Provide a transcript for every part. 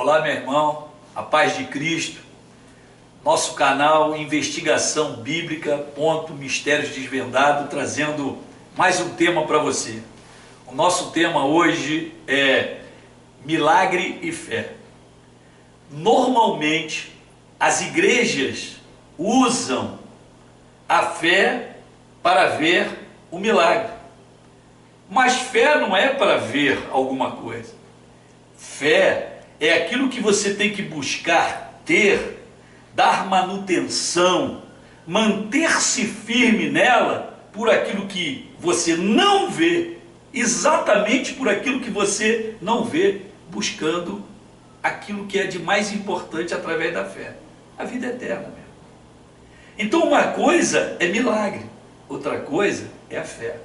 Olá, meu irmão, a paz de Cristo. Nosso canal Investigação Bíblica, Mistérios Desvendados, trazendo mais um tema para você. O nosso tema hoje é milagre e fé. Normalmente, as igrejas usam a fé para ver o milagre. Mas fé não é para ver alguma coisa. Fé é aquilo que você tem que buscar ter, dar manutenção, manter-se firme nela por aquilo que você não vê, exatamente por aquilo que você não vê, buscando aquilo que é de mais importante através da fé, a vida eterna mesmo. Então uma coisa é milagre, outra coisa é a fé.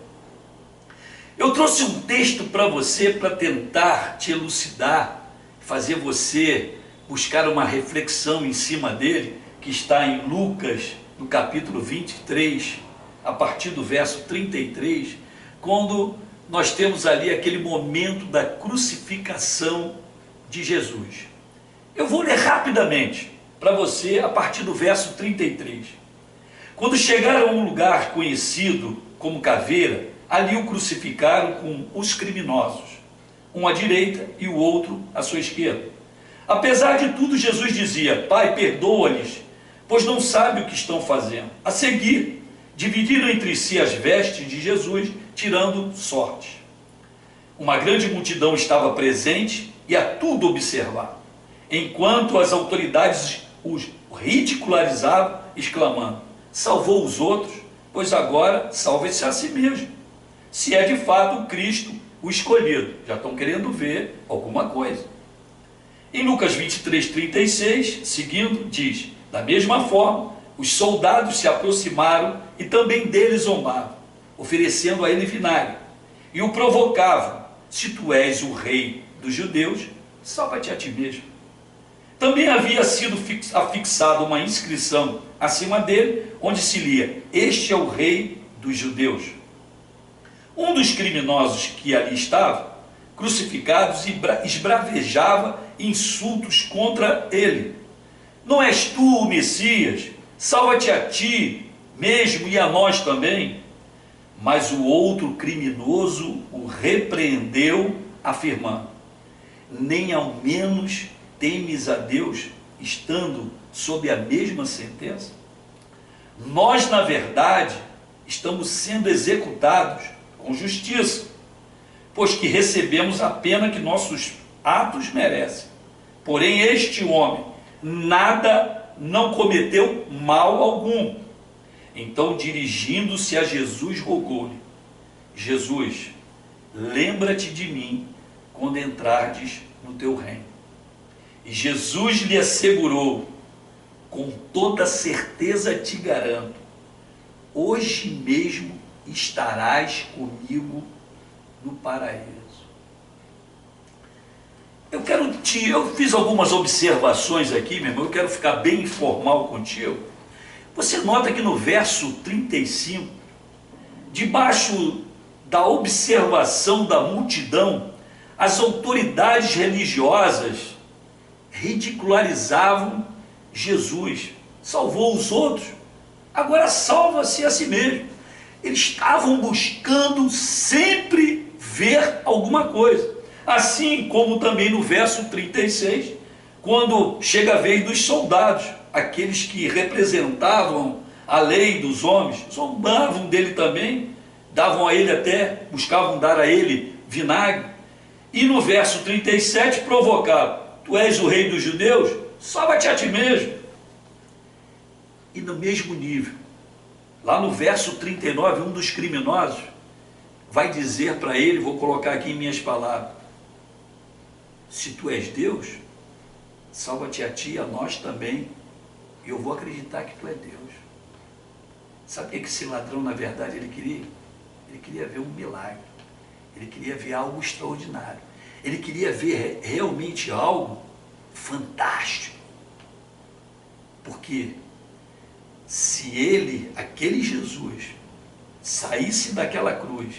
Eu trouxe um texto para você para tentar te elucidar, fazer você buscar uma reflexão em cima dele, que está em Lucas, no capítulo 23, a partir do verso 33, quando nós temos ali aquele momento da crucificação de Jesus. Eu vou ler rapidamente para você a partir do verso 33. Quando chegaram a um lugar conhecido como Caveira, ali o crucificaram com os criminosos, um à direita e o outro à sua esquerda. Apesar de tudo, Jesus dizia: Pai, perdoa-lhes, pois não sabem o que estão fazendo. A seguir, dividiram entre si as vestes de Jesus, tirando sortes. Uma grande multidão estava presente e a tudo observava, enquanto as autoridades os ridicularizavam, exclamando: salvou os outros, pois agora salve-se a si mesmo, se é de fato o Cristo, o escolhido. Já estão querendo ver alguma coisa. Em Lucas 23, 36, seguindo, diz: da mesma forma, os soldados se aproximaram e também dele zombavam, oferecendo a ele vinagre, e o provocavam: se tu és o rei dos judeus, salva-te a ti mesmo. Também havia sido afixada uma inscrição acima dele, onde se lia: este é o rei dos judeus. Um dos criminosos que ali estava, crucificados, esbravejava insultos contra ele: não és tu o Messias? Salva-te a ti mesmo e a nós também. Mas o outro criminoso o repreendeu, afirmando: nem ao menos temes a Deus, estando sob a mesma sentença? Nós, na verdade, estamos sendo executados com justiça, pois que recebemos a pena que nossos atos merecem. Porém este homem não cometeu mal algum. Então, dirigindo-se a Jesus, rogou-lhe: Jesus, lembra-te de mim quando entrardes no teu reino. E Jesus lhe assegurou: com toda certeza te garanto, hoje mesmo estarás comigo no paraíso. Eu fiz algumas observações aqui, meu irmão, eu quero ficar bem informal contigo. Você nota que no verso 35, debaixo da observação da multidão, as autoridades religiosas ridicularizavam Jesus. Salvou os outros, agora salva-se a si mesmo. Eles estavam buscando sempre ver alguma coisa. Assim como também no verso 36, quando chega a vez dos soldados, aqueles que representavam a lei dos homens, zombavam dele também, davam a ele buscavam dar a ele vinagre. E no verso 37 provocavam: tu és o rei dos judeus? Salva-te a ti mesmo. E no mesmo nível, lá no verso 39, um dos criminosos vai dizer para ele, vou colocar aqui em minhas palavras: se tu és Deus, salva-te a ti e a nós também, e eu vou acreditar que tu é Deus. Sabe o que esse ladrão, na verdade, ele queria? Ele queria ver um milagre, ele queria ver algo extraordinário, ele queria ver realmente algo fantástico. Porque se ele, aquele Jesus, saísse daquela cruz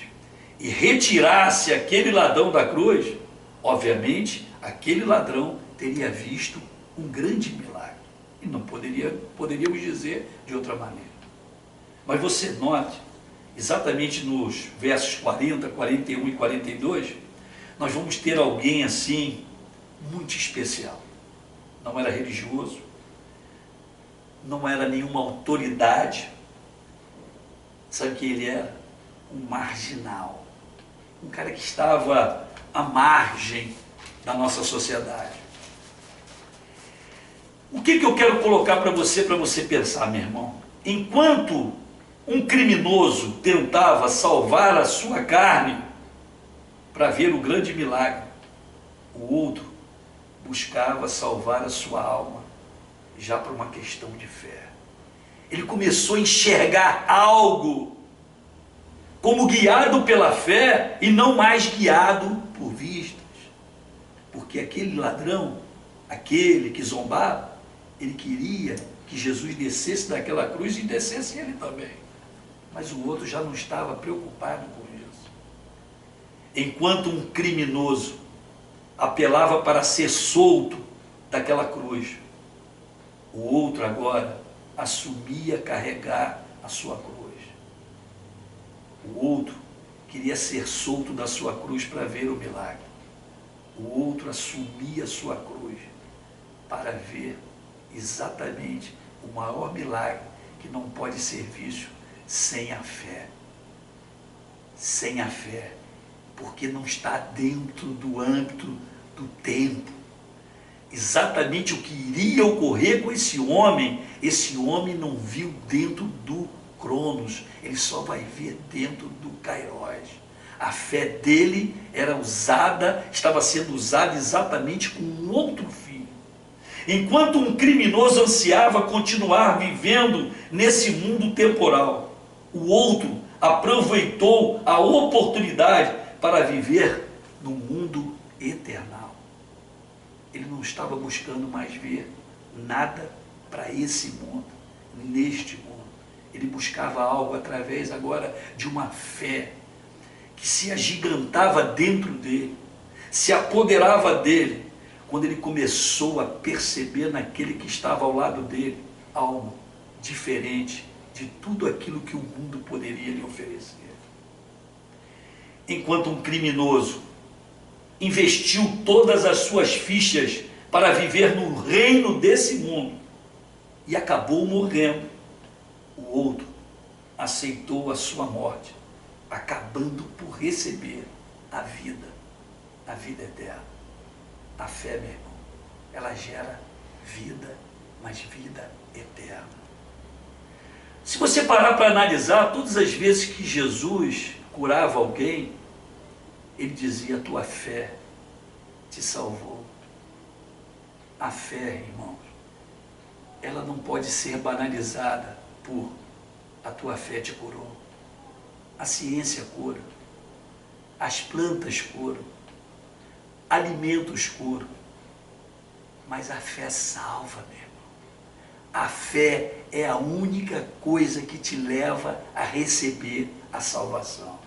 e retirasse aquele ladrão da cruz, obviamente aquele ladrão teria visto um grande milagre. E não poderíamos dizer de outra maneira. Mas você note, exatamente nos versos 40, 41 e 42, nós vamos ter alguém assim, muito especial. Não era religioso, não era nenhuma autoridade. Sabe o que ele era? Um marginal. Um cara que estava à margem da nossa sociedade. O que eu quero colocar para você pensar, meu irmão? Enquanto um criminoso tentava salvar a sua carne para ver o grande milagre, o outro buscava salvar a sua alma, já por uma questão de fé. Ele começou a enxergar algo como guiado pela fé e não mais guiado por vistas. Porque aquele ladrão, aquele que zombava, ele queria que Jesus descesse daquela cruz e descesse ele também. Mas o outro já não estava preocupado com isso. Enquanto um criminoso apelava para ser solto daquela cruz, o outro agora assumia carregar a sua cruz. O outro queria ser solto da sua cruz para ver o milagre. O outro assumia a sua cruz para ver exatamente o maior milagre que não pode ser visto sem a fé. Sem a fé, porque não está dentro do âmbito do tempo. Exatamente o que iria ocorrer com esse homem não viu dentro do Cronos, ele só vai ver dentro do Kairos. A fé dele estava sendo usada exatamente com um outro fim. Enquanto um criminoso ansiava continuar vivendo nesse mundo temporal, o outro aproveitou a oportunidade para viver no mundo eternal. Ele não estava buscando mais ver nada para esse mundo, neste mundo. Ele buscava algo através agora de uma fé que se agigantava dentro dele, se apoderava dele, quando ele começou a perceber naquele que estava ao lado dele algo diferente de tudo aquilo que o mundo poderia lhe oferecer. Enquanto um criminoso investiu todas as suas fichas para viver no reino desse mundo e acabou morrendo, o outro aceitou a sua morte, acabando por receber a vida eterna. A fé, meu irmão, ela gera vida, mas vida eterna. Se você parar para analisar, todas as vezes que Jesus curava alguém, ele dizia: a tua fé te salvou. A fé, irmãos, ela não pode ser banalizada por a tua fé te curou. A ciência cura, as plantas curam, alimentos curam, mas a fé salva, meu irmão. A fé é a única coisa que te leva a receber a salvação.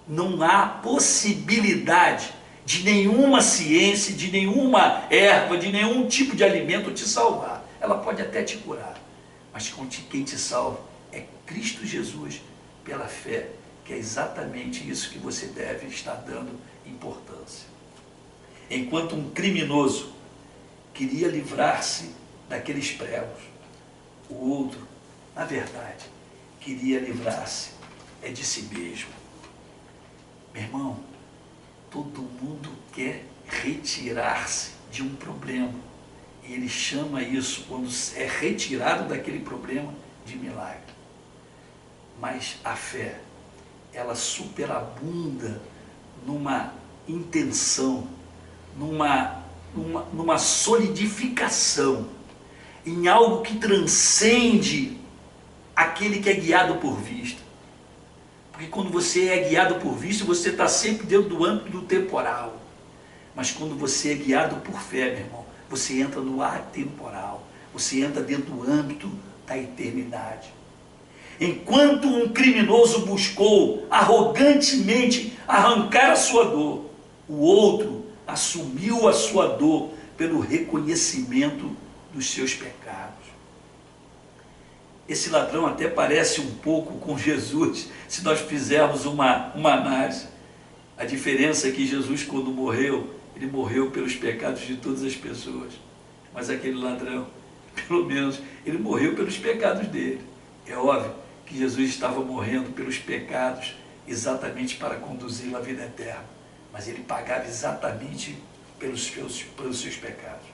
Não há possibilidade de nenhuma ciência, de nenhuma erva, de nenhum tipo de alimento te salvar. Ela pode até te curar, mas quem te salva é Cristo Jesus, pela fé, que é exatamente isso que você deve estar dando importância. Enquanto um criminoso queria livrar-se daqueles pregos, o outro, na verdade, queria livrar-se de si mesmo. Meu irmão, todo mundo quer retirar-se de um problema, e ele chama isso, quando é retirado daquele problema, de milagre. Mas a fé, ela superabunda numa intenção, numa solidificação, em algo que transcende aquele que é guiado por vista. Porque quando você é guiado por vista, você está sempre dentro do âmbito do temporal. Mas quando você é guiado por fé, meu irmão, você entra no atemporal, você entra dentro do âmbito da eternidade. Enquanto um criminoso buscou arrogantemente arrancar a sua dor, o outro assumiu a sua dor pelo reconhecimento dos seus pecados. Esse ladrão até parece um pouco com Jesus, se nós fizermos uma análise. A diferença é que Jesus, quando morreu, ele morreu pelos pecados de todas as pessoas. Mas aquele ladrão, pelo menos, ele morreu pelos pecados dele. É óbvio que Jesus estava morrendo pelos pecados exatamente para conduzi-lo à vida eterna. Mas ele pagava exatamente pelos seus pecados.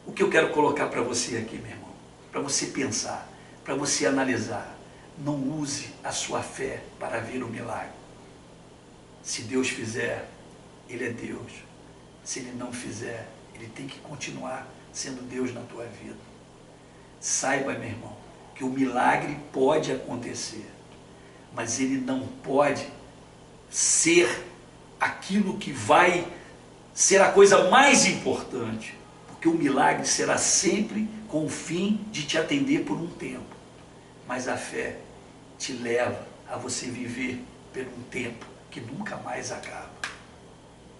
O que eu quero colocar para você aqui, meu irmão, para você pensar, para você analisar, não use a sua fé para ver o milagre. Se Deus fizer, Ele é Deus. Se Ele não fizer, Ele tem que continuar sendo Deus na tua vida. Saiba, meu irmão, que o milagre pode acontecer, mas ele não pode ser aquilo que vai ser a coisa mais importante, porque o milagre será sempre com o fim de te atender por um tempo, mas a fé te leva a você viver por um tempo que nunca mais acaba.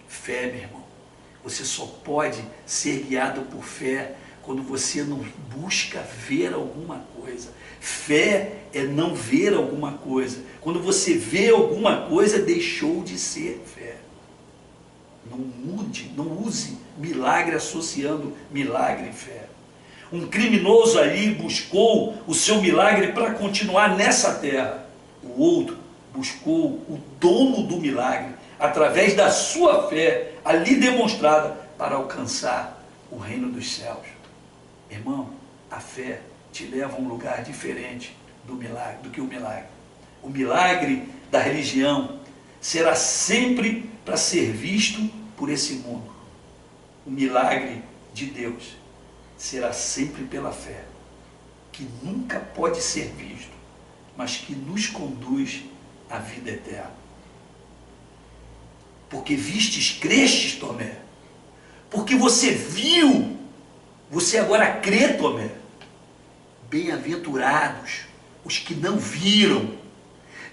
Fé, meu irmão, você só pode ser guiado por fé quando você não busca ver alguma coisa. Fé é não ver alguma coisa. Quando você vê alguma coisa, deixou de ser fé. Não mude, não use milagre associando milagre e fé. Um criminoso ali buscou o seu milagre para continuar nessa terra. O outro buscou o dono do milagre através da sua fé ali demonstrada para alcançar o reino dos céus. Irmão, a fé te leva a um lugar diferente do que o milagre. O milagre da religião será sempre para ser visto por esse mundo. O milagre de Deus será sempre pela fé, que nunca pode ser visto, mas que nos conduz à vida eterna. Porque vistes, crestes, Tomé. Porque você viu, você agora crê, Tomé. Bem-aventurados os que não viram.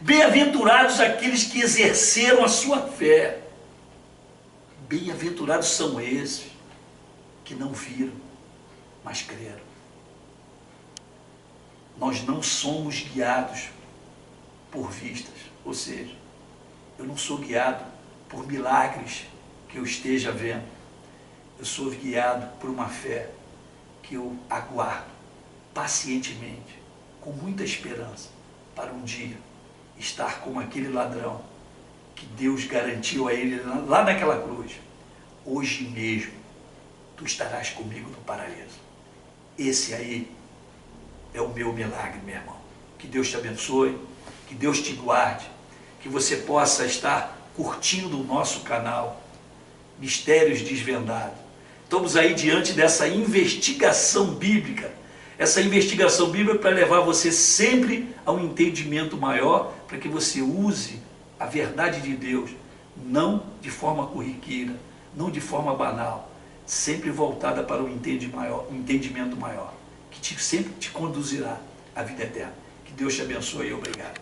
Bem-aventurados aqueles que exerceram a sua fé. Bem-aventurados são esses que não viram, mas creram. Nós não somos guiados por vistas, ou seja, eu não sou guiado por milagres que eu esteja vendo. Eu sou guiado por uma fé que eu aguardo pacientemente, com muita esperança, para um dia estar como aquele ladrão que Deus garantiu a ele lá naquela cruz. Hoje mesmo tu estarás comigo no paraíso. Esse aí é o meu milagre, meu irmão. Que Deus te abençoe, que Deus te guarde, que você possa estar curtindo o nosso canal Mistérios Desvendados. Estamos aí diante dessa investigação bíblica. Essa investigação bíblica para levar você sempre a um entendimento maior, para que você use a verdade de Deus, não de forma corriqueira, não de forma banal, sempre voltada para um entendimento maior, que sempre te conduzirá à vida eterna. Que Deus te abençoe e obrigado.